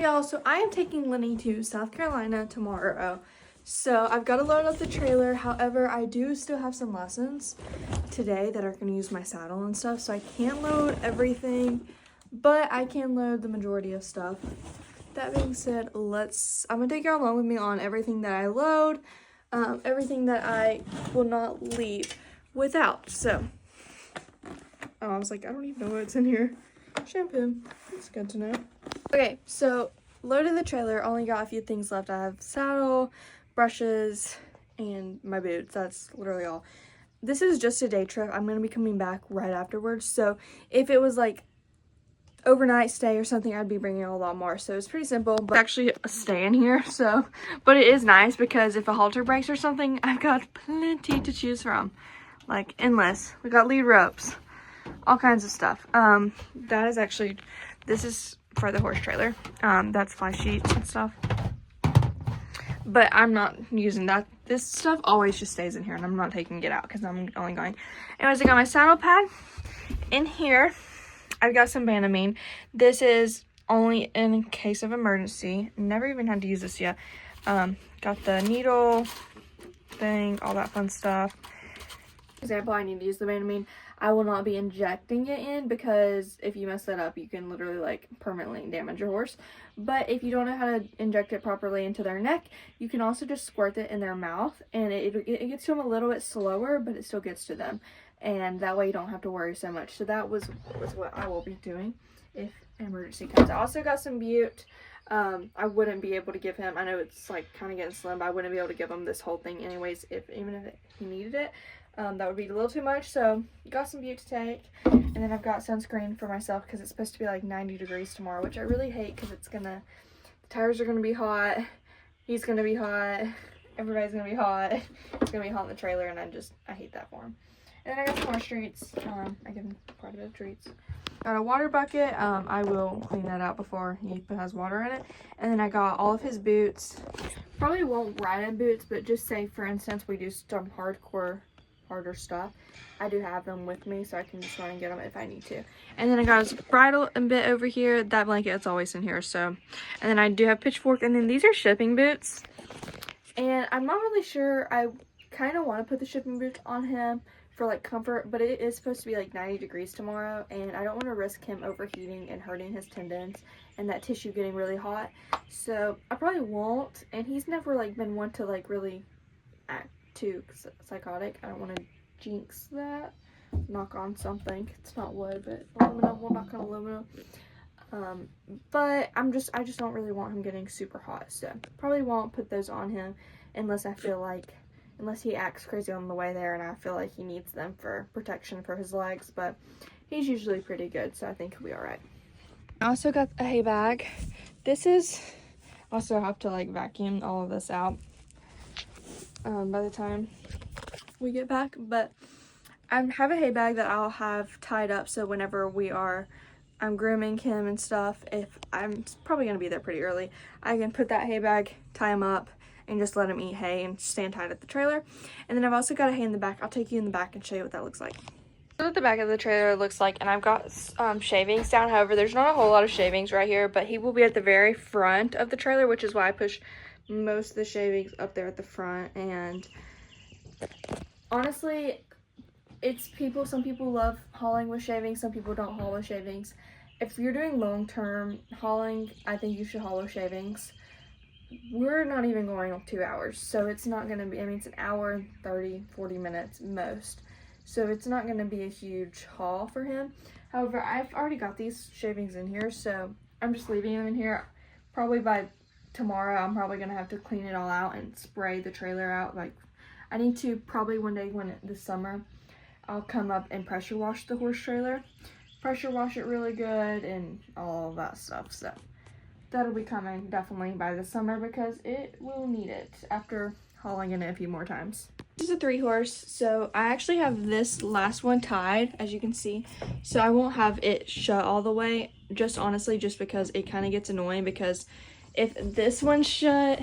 Y'all, so I am taking Lenny to South Carolina tomorrow. So I've got to load up the trailer. However, I do still have some lessons today that are going to use my saddle and stuff. So I can't load everything, but I can load the majority of stuff. That being said, I'm going to take y'all along with me on everything that I load, everything that I will not leave without. So, I was like, I don't even know what's in here. Shampoo. It's good to know. Okay, so loaded the trailer, only got a few things left. I have saddle, brushes, and my boots. That's literally all. This is just a day trip. I'm going to be coming back right afterwards. So if it was like overnight stay or something, I'd be bringing a lot more. So it's pretty simple, but actually staying here. So, but it is nice because if a halter breaks or something, I've got plenty to choose from. Like endless. We got lead ropes, all kinds of stuff. That is actually, this is for the horse trailer. That's fly sheets and stuff, but I'm not using that. This stuff always just stays in here and I'm not taking it out because I'm only going. Anyways, I got my saddle pad in here. I've got some Banamine. This is only in case of emergency. Never even had to use this yet. Got the needle thing, all that fun stuff. Example, I need to use the Banamine. I will not be injecting it in because if you mess that up, you can literally like permanently damage your horse. But if you don't know how to inject it properly into their neck, you can also just squirt it in their mouth, and it gets to them a little bit slower, but it still gets to them. And that way you don't have to worry so much. So that was what I will be doing if an emergency comes. I also got some Butte. I wouldn't be able to give him, I know it's like kind of getting slim, but I wouldn't be able to give him this whole thing anyways, even if he needed it. That would be a little too much, so got some Butte to take. And then I've got sunscreen for myself because it's supposed to be like 90 degrees tomorrow, which I really hate because the tires are going to be hot, he's going to be hot, everybody's going to be hot, it's going to be hot in the trailer, and I hate that for him. And then I got some more treats. I give him quite a bit of treats. Got a water bucket. I will clean that out before he has water in it. And then I got all of his boots. Probably won't ride in boots, but just say, for instance, we do some harder stuff. I do have them with me, so I can just run and get them if I need to. And then I got his bridle a bit over here. That blanket, it's always in here. So, and then I do have Pitchfork. And then these are shipping boots. And I'm not really sure. I kind of want to put the shipping boots on him for like comfort, but it is supposed to be like 90 degrees tomorrow, and I don't want to risk him overheating and hurting his tendons and that tissue getting really hot. So I probably won't, and he's never like been one to like really act too psychotic. I don't want to jinx that. Knock on something. It's not wood, but aluminum. We'll knock on aluminum. But I just don't really want him getting super hot, so probably won't put those on him unless he acts crazy on the way there and I feel like he needs them for protection for his legs, but he's usually pretty good, so I think he'll be all right. I also got a hay bag. This is also, I have to like vacuum all of this out by the time we get back, but I have a hay bag that I'll have tied up, so whenever I'm grooming him and stuff, if I'm probably going to be there pretty early, I can put that hay bag, tie him up, and just let him eat hay and stand tight at the trailer. And then I've also got a hay in the back. I'll take you in the back and show you what that looks like. This is what the back of the trailer looks like, and I've got shavings down. However, there's not a whole lot of shavings right here, but he will be at the very front of the trailer, which is why I push most of the shavings up there at the front. And honestly, some people love hauling with shavings, some people don't haul with shavings. If you're doing long-term hauling, I think you should haul with shavings. We're not even going 2 hours, so it's not going to be, it's an hour, 30, 40 minutes most. So it's not going to be a huge haul for him. However, I've already got these shavings in here, so I'm just leaving them in here. Probably by tomorrow, I'm probably going to have to clean it all out and spray the trailer out. Like, I need to probably one day this summer, I'll come up and pressure wash the horse trailer. Pressure wash it really good and all that stuff, so that'll be coming definitely by the summer because it will need it after hauling in it a few more times. This is a 3-horse, so I actually have this last one tied, as you can see, so I won't have it shut all the way, just honestly just because it kind of gets annoying, because if this one's shut,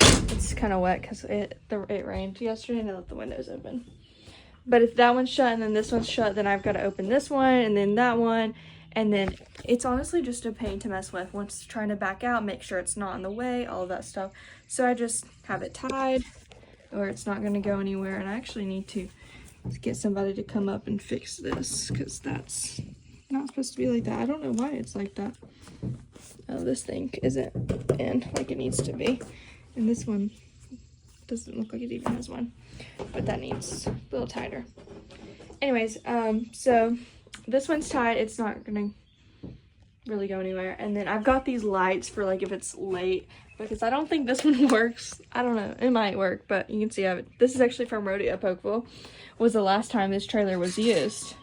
it's kind of wet because it rained yesterday and I left the windows open. But if that one's shut and then this one's shut, then I've got to open this one and then that one, And then it's honestly just a pain to mess with. Once trying to back out, make sure it's not in the way, all of that stuff. So I just have it tied or it's not going to go anywhere. And I actually need to get somebody to come up and fix this because that's not supposed to be like that. I don't know why it's like that. Oh, this thing isn't in like it needs to be. And this one doesn't look like it even has one. But that needs a little tighter. Anyways, so this one's tied. It's not gonna really go anywhere. And then I've got these lights for like if it's late, because I don't think this one works. I don't know, it might work, but you can see I have it. This is actually from Rodeo Pokeville. Was the last time this trailer was used.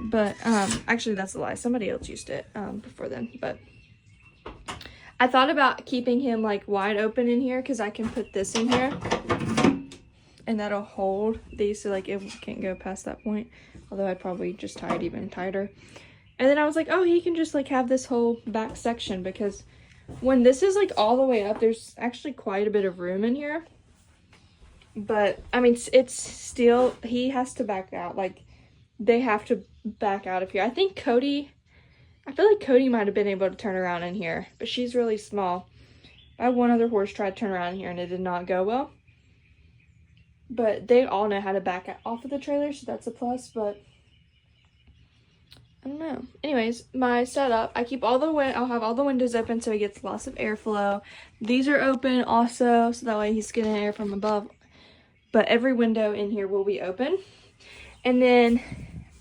But actually that's a lie. Somebody else used it before then. But I thought about keeping him like wide open in here because I can put this in here and that'll hold these so like it can't go past that point. Although I'd probably just tie it even tighter. And then I was like, oh, he can just like have this whole back section, because when this is like all the way up, there's actually quite a bit of room in here. But I mean, it's still, he has to back out. Like they have to back out of here. I think Cody, I feel like Cody might have been able to turn around in here, but she's really small. I had one other horse try to turn around here and it did not go well. But they all know how to back off of the trailer, so that's a plus, but I don't know. Anyways, my setup, I keep I'll have all the windows open so he gets lots of airflow. These are open also, so that way he's getting air from above. But every window in here will be open. And then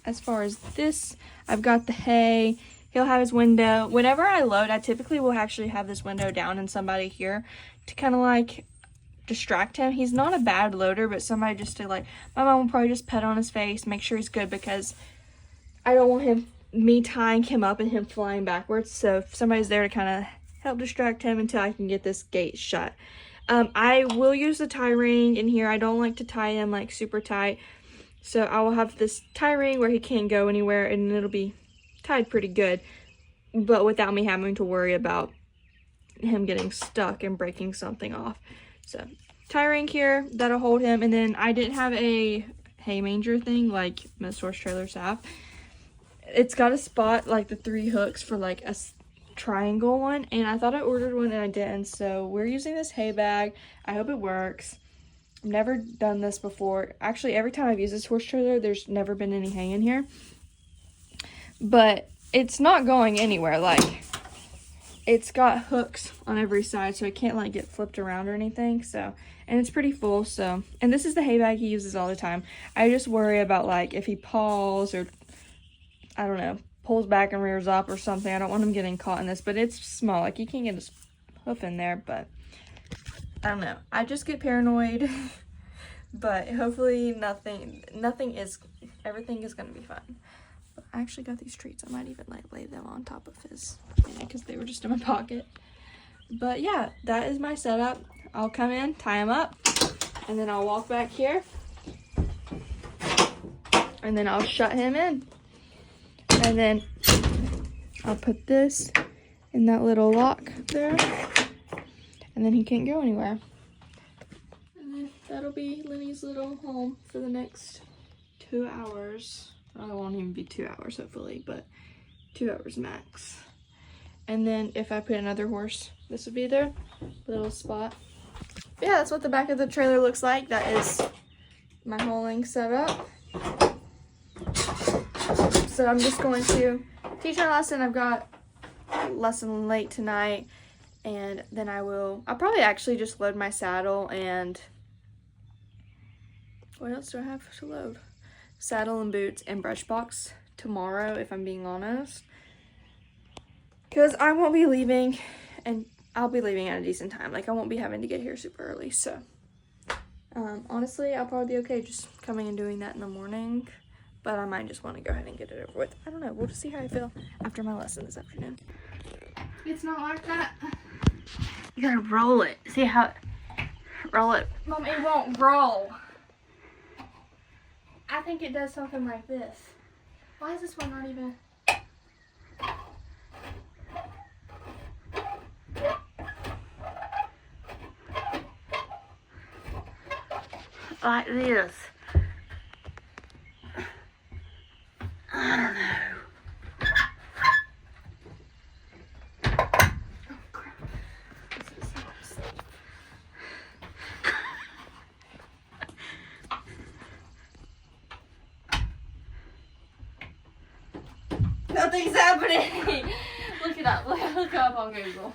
as far as this, I've got the hay. He'll have his window. Whenever I load, I typically will actually have this window down and somebody here to kind of like distract him. He's not a bad loader, but somebody just to like, my mom will probably just pet on his face, make sure he's good, because I don't want me tying him up and him flying backwards. So if somebody's there to kind of help distract him until I can get this gate shut. I will use the tie ring in here. I don't like to tie him like super tight. So I will have this tie ring where he can't go anywhere and it'll be tied pretty good, but without me having to worry about him getting stuck and breaking something off. So tie ring here, that'll hold him. And then I didn't have a hay manger thing like most horse trailers have. It's got a spot like the 3 hooks for like a triangle one, and I thought I ordered one and I didn't. So we're using this hay bag. I hope it works. I've never done this before. Actually, every time I've used this horse trailer, there's never been any hay in here. But it's not going anywhere. Like, it's got hooks on every side, so it can't like get flipped around or anything. So, and it's pretty full. So, and this is the hay bag he uses all the time. I just worry about like if he paws or I don't know, pulls back and rears up or something. I don't want him getting caught in this, but it's small. Like, you can't get his hoof in there, but I don't know. I just get paranoid, but hopefully everything is going to be fine. But I actually got these treats. I might even like lay them on top of his, because they were just in my pocket. But yeah, that is my setup. I'll come in, tie him up, and then I'll walk back here, and then I'll shut him in. And then I'll put this in that little lock there, and then he can't go anywhere. And then that'll be Lenny's little home for the next 2 hours. Well, it won't even be 2 hours, hopefully, but 2 hours max. And then if I put another horse, this would be their little spot. But yeah, that's what the back of the trailer looks like. That is my holing set up. So I'm just going to teach my lesson. I've got a lesson late tonight, and then I'll probably actually just load my saddle, and what else do I have to load? Saddle and boots and brush box tomorrow, if I'm being honest, because I won't be leaving, and I'll be leaving at a decent time. Like, I won't be having to get here super early. So honestly, I'll probably be okay just coming and doing that in the morning. But I might just want to go ahead and get it over with. I don't know. We'll just see how I feel after my lesson this afternoon. It's not like that. You gotta roll it. See how... Roll it. Mom, it won't roll. I think it does something like this. Why is this one not even... Like this. I don't know. Nothing's happening. Look it up. Look it up on Google.